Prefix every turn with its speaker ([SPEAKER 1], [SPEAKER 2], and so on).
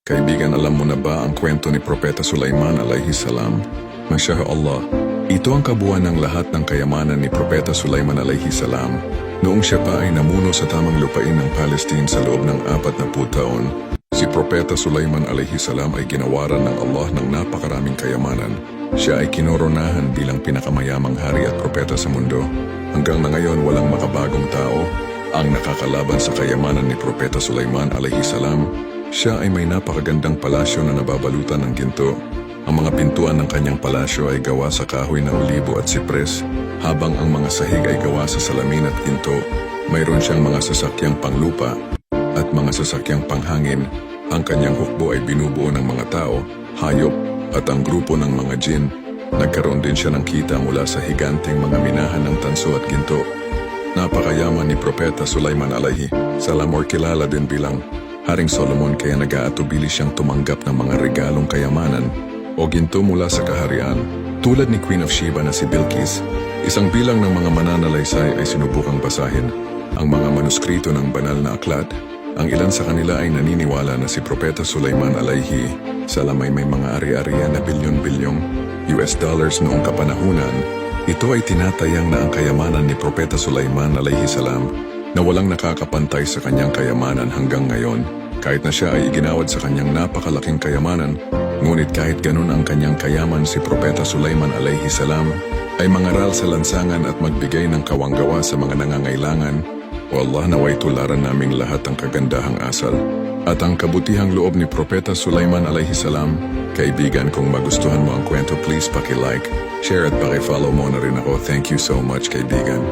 [SPEAKER 1] Kaibigan, alam mo na ba ang kwento ni Propeta Sulaiman alayhi salam? Masya Allah, ito ang kabuuan ng lahat ng kayamanan ni Propeta Sulaiman alayhi salam. Noong siya pa ay namuno sa tamang lupain ng Palestine sa loob ng 40 taon, si Propeta Sulaiman alayhi salam ay ginawaran ng Allah ng napakaraming kayamanan. Siya ay kinoronahan bilang pinakamayamang hari at propeta sa mundo. Hanggang na ngayon walang makabagong tao ang nakakalaban sa kayamanan ni Propeta Sulaiman alayhi salam. Siya ay may napakagandang palasyo na nababalutan ng ginto. Ang mga pintuan ng kanyang palasyo ay gawa sa kahoy na olibo at sipres, habang ang mga sahig ay gawa sa salamin at ginto. Mayroon siyang mga sasakyang panglupa at mga sasakyang panghangin. Ang kanyang hukbo ay binubuo ng mga tao, hayop at ang grupo ng mga jin. Nagkaroon din siya ng kita mula sa higanting mga minahan ng tanso at ginto. Napakayaman ni Propeta Sulaiman alayhi salam, or kilala din bilang Haring Solomon, kaya nag-aatubili siyang tumanggap ng mga regalong kayamanan o ginto mula sa kaharian. Tulad ni Queen of Sheba na si Bilqis, isang bilang ng mga mananalaysay ay sinubukang basahin ang mga manuskrito ng banal na aklat. Ang ilan sa kanila ay naniniwala na si Propeta Sulaiman alayhi salam ay may mga ari-arian na bilyon-bilyong US dollars noong kapanahunan. Ito ay tinatayang na ang kayamanan ni Propeta Sulaiman alayhi salam na walang nakakapantay sa kanyang kayamanan hanggang ngayon. Kahit na siya ay iginawad sa kanyang napakalaking kayamanan, ngunit kahit ganun ang kanyang kayaman, si Propeta Sulaiman alayhi salam ay mangaral sa lansangan at magbigay ng kawanggawa sa mga nangangailangan. O Allah, naway tularan naming lahat ang kagandahang asal at ang kabutihang loob ni Propeta Sulaiman alayhi salam. Kaibigan, kung magustuhan mo ang kwento, please paki-like, share at paki-follow mo na rin ako. Thank you so much, kaibigan.